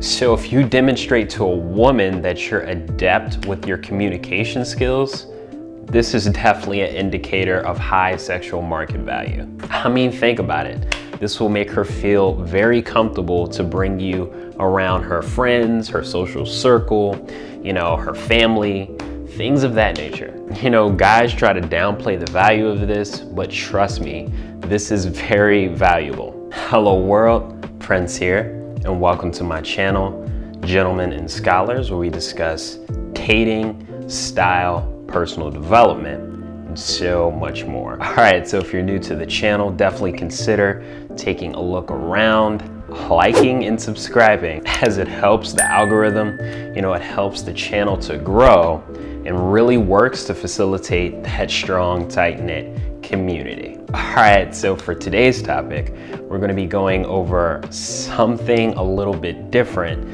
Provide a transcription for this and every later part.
So if you demonstrate to a woman that you're adept with your communication skills, this is definitely an indicator of high sexual market value. I mean, think about it. This will make her feel very comfortable to bring you around her friends, her social circle, her family, things of that nature. Guys try to downplay the value of this, but trust me, this is very valuable. Hello world, Prince here, and welcome to my channel, Gentlemen and Scholars, where we discuss dating, style, personal development, and so much more. All right, so if you're new to the channel, definitely consider taking a look around, liking and subscribing, as it helps the algorithm, it helps the channel to grow and really works to facilitate that strong, tight-knit community. All right, so for today's topic, we're going to be going over something a little bit different.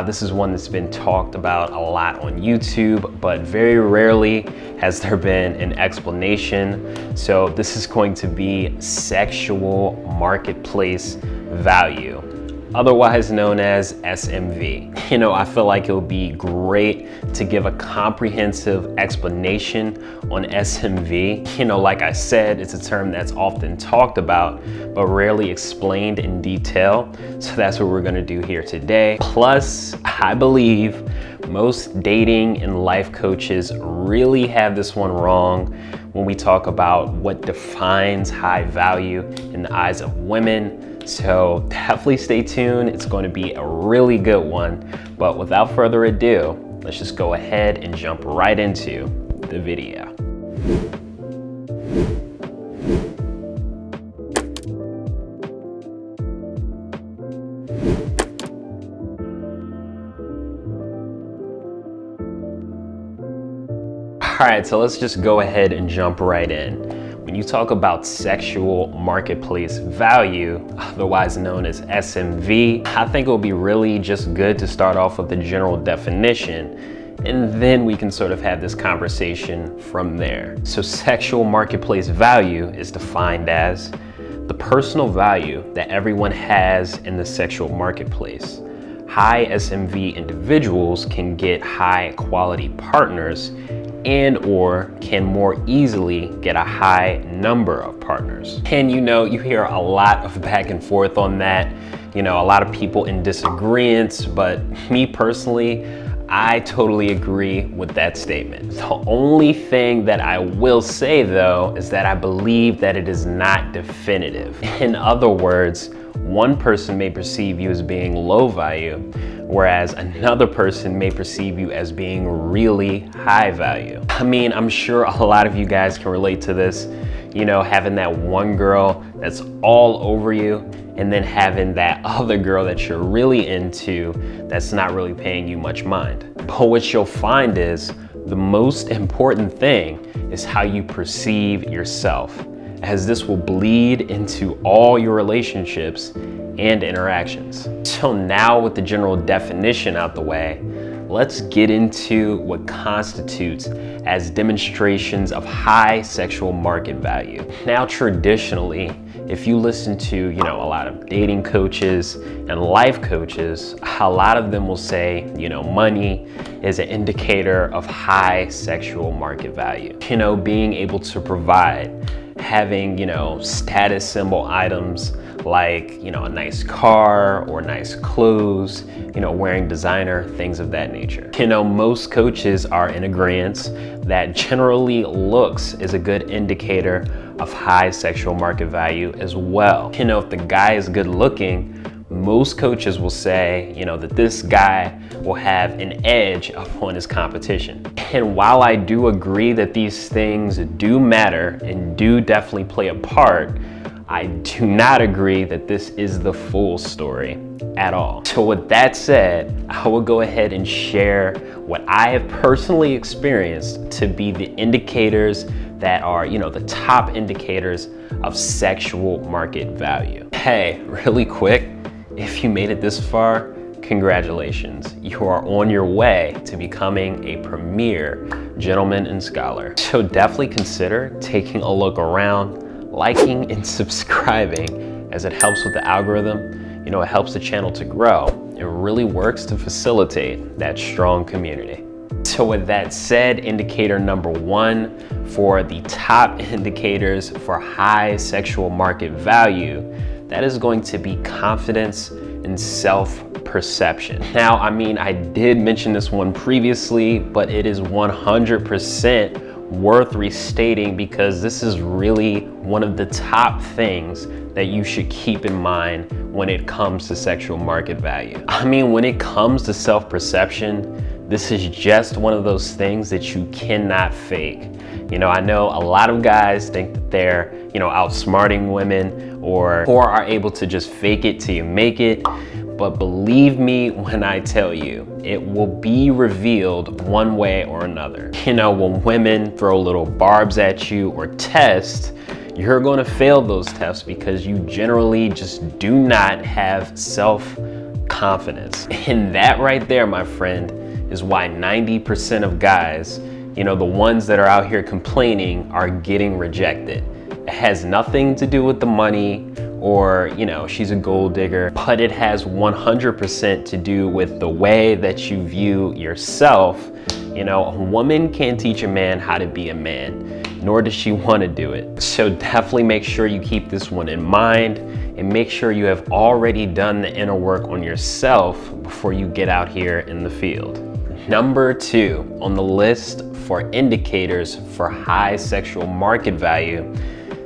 This is one that's been talked about a lot on YouTube, but very rarely has there been an explanation. So this is going to be sexual marketplace value, otherwise known as SMV. I feel like it would be great to give a comprehensive explanation on SMV. Like I said, it's a term that's often talked about, but rarely explained in detail. So that's what we're gonna do here today. Plus, I believe most dating and life coaches really have this one wrong when we talk about what defines high value in the eyes of women. So definitely stay tuned. It's going to be a really good one. But without further ado, let's just go ahead and jump right into the video. All right, so let's just go ahead and jump right in. When you talk about sexual marketplace value, otherwise known as SMV, I think it will be really just good to start off with the general definition, and then we can sort of have this conversation from there. So sexual marketplace value is defined as the personal value that everyone has in the sexual marketplace. High SMV individuals can get high quality partners and or can more easily get a high number of partners. And you hear a lot of back and forth on that, a lot of people in disagreement, but me personally, I totally agree with that statement. The only thing that I will say though is that I believe that it is not definitive. In other words, one person may perceive you as being low value, whereas another person may perceive you as being really high value. I mean, I'm sure a lot of you guys can relate to this, having that one girl that's all over you, and then having that other girl that you're really into that's not really paying you much mind. But what you'll find is the most important thing is how you perceive yourself, as this will bleed into all your relationships and interactions. So now with the general definition out the way, let's get into what constitutes as demonstrations of high sexual market value. Now, traditionally, if you listen to, a lot of dating coaches and life coaches, a lot of them will say, money is an indicator of high sexual market value. Being able to provide, having, status symbol items like, a nice car or nice clothes, wearing designer, things of that nature. Most coaches are in agreement that generally looks is a good indicator of high sexual market value as well. If the guy is good looking, most coaches will say, that this guy will have an edge upon his competition. And while I do agree that these things do matter and do definitely play a part, I do not agree that this is the full story at all. So with that said, I will go ahead and share what I have personally experienced to be the indicators that are, the top indicators of sexual market value. Hey, really quick, if you made it this far, congratulations. You are on your way to becoming a premier gentleman and scholar. So definitely consider taking a look around, liking and subscribing, as it helps with the algorithm. It helps the channel to grow. it really works to facilitate that strong community. So with that said, indicator number 1 for the top indicators for high sexual market value, that is going to be confidence and self-perception. Now, I mean, I did mention this one previously, but it is 100% worth restating because this is really one of the top things that you should keep in mind when it comes to sexual market value. I mean, when it comes to self-perception, this is just one of those things that you cannot fake. You know, I know a lot of guys think that they're, outsmarting women or are able to just fake it till you make it. But believe me when I tell you, it will be revealed one way or another. When women throw little barbs at you or test, you're going to fail those tests because you generally just do not have self-confidence. And that right there, my friend, is why 90% of guys, the ones that are out here complaining, are getting rejected. It has nothing to do with the money or, she's a gold digger, but it has 100% to do with the way that you view yourself. A woman can't teach a man how to be a man, nor does she want to do it. So definitely make sure you keep this one in mind and make sure you have already done the inner work on yourself before you get out here in the field. Number 2 on the list for indicators for high sexual market value,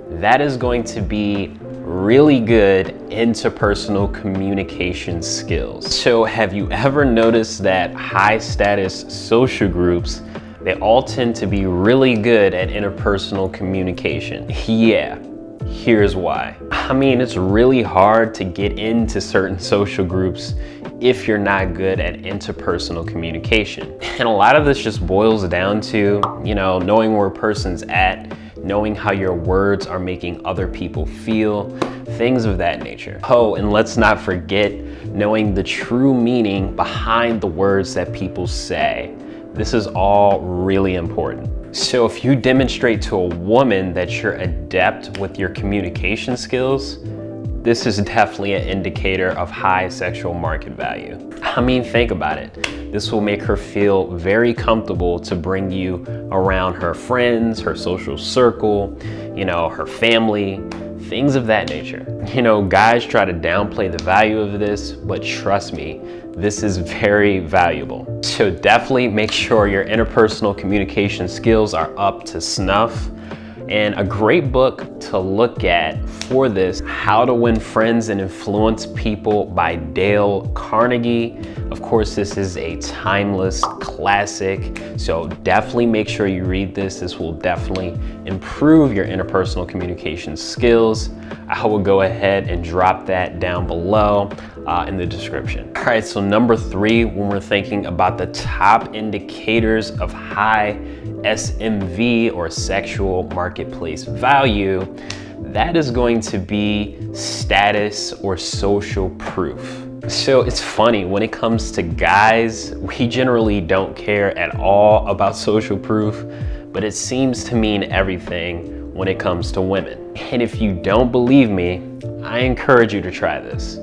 that is going to be really good interpersonal communication skills. So have you ever noticed that high status social groups, they all tend to be really good at interpersonal communication? Yeah, here's why. I mean, it's really hard to get into certain social groups if you're not good at interpersonal communication. And a lot of this just boils down to, knowing where a person's at, knowing how your words are making other people feel, things of that nature. Oh, and let's not forget knowing the true meaning behind the words that people say. This is all really important. So if you demonstrate to a woman that you're adept with your communication skills, this is definitely an indicator of high sexual market value. I mean, think about it. This will make her feel very comfortable to bring you around her friends, her social circle, her family, things of that nature. Guys try to downplay the value of this, but trust me, this is very valuable. So definitely make sure your interpersonal communication skills are up to snuff. And a great book to look at for this, How to Win Friends and Influence People by Dale Carnegie. Of course, this is a timeless classic, so definitely make sure you read this. This will definitely improve your interpersonal communication skills. I will go ahead and drop that down below in the description. All right, so number 3, when we're thinking about the top indicators of high SMV or sexual marketplace value, that is going to be status or social proof. So it's funny, when it comes to guys, we generally don't care at all about social proof, but it seems to mean everything when it comes to women. And if you don't believe me, I encourage you to try this.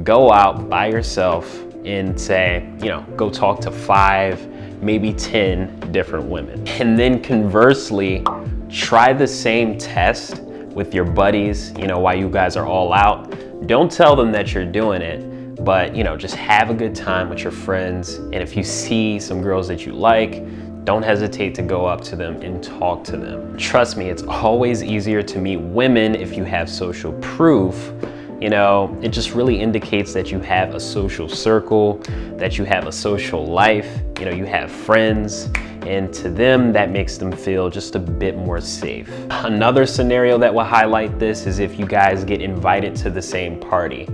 Go out by yourself and say, go talk to 5, maybe 10 different women. And then conversely, try the same test with your buddies, while you guys are all out. Don't tell them that you're doing it, but just have a good time with your friends. And if you see some girls that you like, don't hesitate to go up to them and talk to them. Trust me, it's always easier to meet women if you have social proof. It just really indicates that you have a social circle, that you have a social life, you have friends, and to them, that makes them feel just a bit more safe. Another scenario that will highlight this is if you guys get invited to the same party.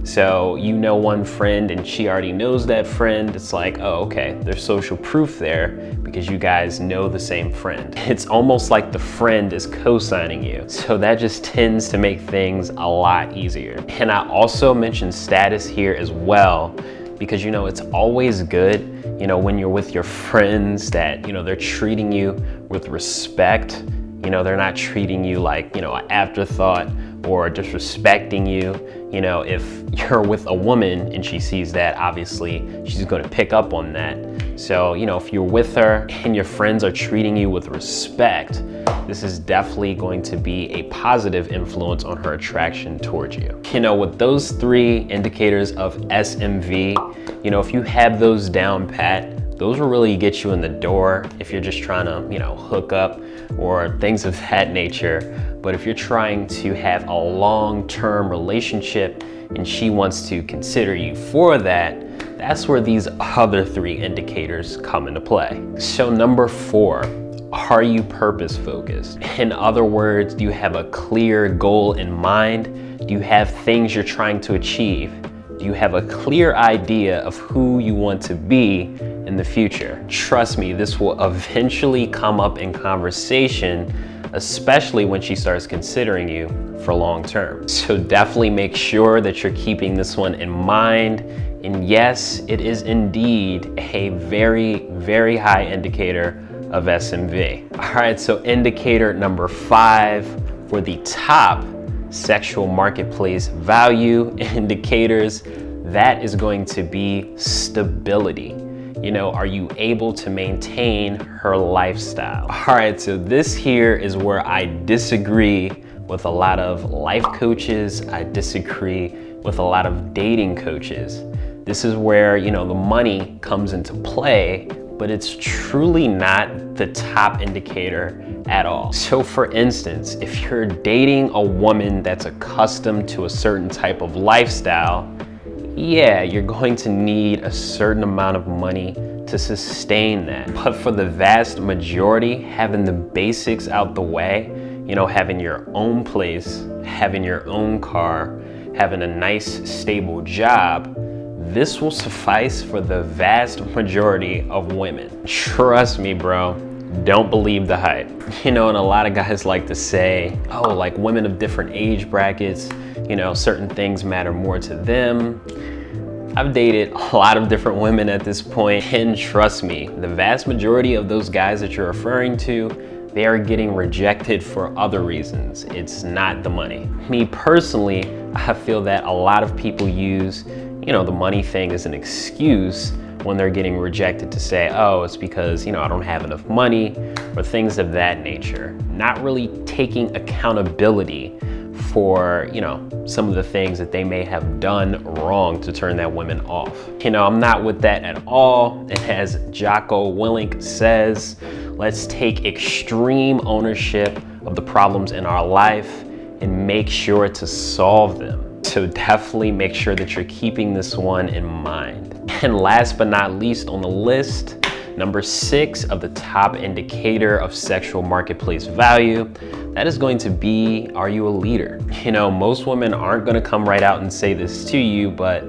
So one friend and she already knows that friend. It's like, oh, okay, there's social proof there because you guys know the same friend. It's almost like the friend is co-signing you. So that just tends to make things a lot easier. And I also mentioned status here as well, because it's always good, when you're with your friends that, they're treating you with respect. They're not treating you like, an afterthought or disrespecting you. You know, if you're with a woman and she sees that, obviously she's going to pick up on that. So, you know, if you're with her and your friends are treating you with respect, this is definitely going to be a positive influence on her attraction towards you. You know, with those 3 indicators of SMV, you know, if you have those down pat, those will really get you in the door if you're just trying to, you know, hook up or things of that nature. But if you're trying to have a long-term relationship and she wants to consider you for that, that's where these other 3 indicators come into play. So number 4, are you purpose focused? In other words, do you have a clear goal in mind? Do you have things you're trying to achieve? Do you have a clear idea of who you want to be in the future? Trust me, this will eventually come up in conversation, especially when she starts considering you for long term. So definitely make sure that you're keeping this one in mind. And yes, it is indeed a very, very high indicator of SMV. All right, so indicator number 5 for the top sexual marketplace value indicators, that is going to be stability. You know, are you able to maintain her lifestyle? All right, so this here is where I disagree with a lot of life coaches. I disagree with a lot of dating coaches. This is where, you know, the money comes into play, but it's truly not the top indicator at all. So for instance, if you're dating a woman that's accustomed to a certain type of lifestyle, yeah, you're going to need a certain amount of money to sustain that. But for the vast majority, having the basics out the way, you know, having your own place, having your own car, having a nice, stable job, this will suffice for the vast majority of women. Trust me, bro. Don't believe the hype. You know, and a lot of guys like to say, oh, like women of different age brackets, you know, certain things matter more to them. I've dated a lot of different women at this point, and trust me, the vast majority of those guys that you're referring to, they are getting rejected for other reasons. It's not the money. Me personally, I feel that a lot of people use, you know, the money thing as an excuse when they're getting rejected to say, oh, it's because, you know, I don't have enough money or things of that nature. Not really taking accountability for, you know, some of the things that they may have done wrong to turn that woman off. You know, I'm not with that at all. And as Jocko Willink says, let's take extreme ownership of the problems in our life and make sure to solve them. So definitely make sure that you're keeping this one in mind. And last but not least on the list, number 6 of the top indicator of sexual marketplace value, that is going to be, are you a leader? You know, most women aren't going to come right out and say this to you, but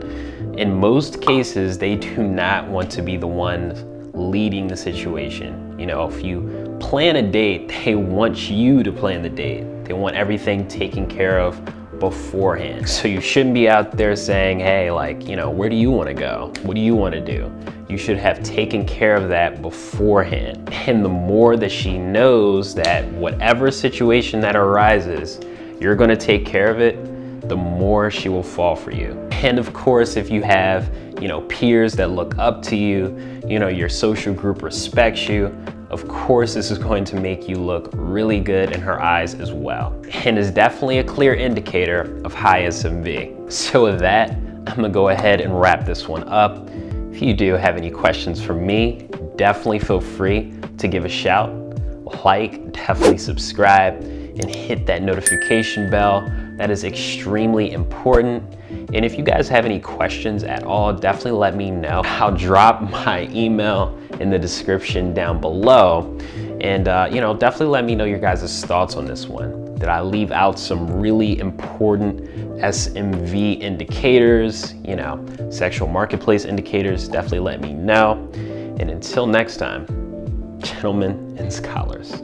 in most cases, they do not want to be the ones leading the situation. You know, if you plan a date, they want you to plan the date. They want everything taken care of beforehand. So you shouldn't be out there saying, hey, like, you know, where do you want to go? What do you want to do? You should have taken care of that beforehand. And the more that she knows that whatever situation that arises, you're going to take care of it, the more she will fall for you. And of course, if you have, you know, peers that look up to you, you know, your social group respects you, of course, this is going to make you look really good in her eyes as well. And is definitely a clear indicator of high SMV. So with that, I'm gonna go ahead and wrap this one up. If you do have any questions for me, definitely feel free to give a shout, like, definitely subscribe, and hit that notification bell. That is extremely important. And if you guys have any questions at all, definitely let me know. I'll drop my email in the description down below. And you know, definitely let me know your guys' thoughts on this one. Did I leave out some really important SMV indicators, you know, sexual marketplace indicators? Definitely let me know. And until next time, gentlemen and scholars.